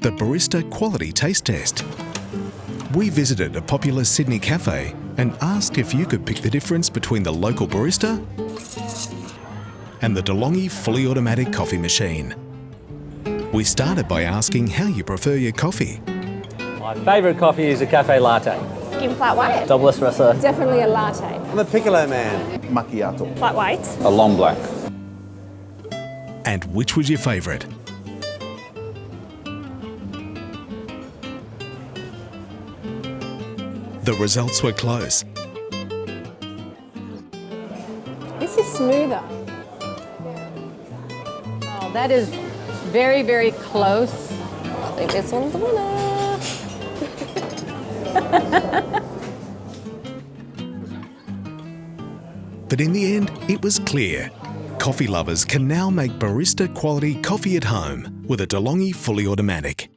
the barista-quality taste test. We visited a popular Sydney Café and asked if you could pick the difference between the local barista and the DeLonghi fully automatic coffee machine. We started by asking how you prefer your coffee. My favourite coffee is a cafe latte. Skim flat white. Double espresso. Definitely a latte. I'm a piccolo man. Macchiato. Flat white. A long black. And which was your favourite? The results were close. This is smoother. Oh, that is very, very close. I think this one's the winner. But in the end, it was clear. Coffee lovers can now make barista quality coffee at home with a DeLonghi fully automatic.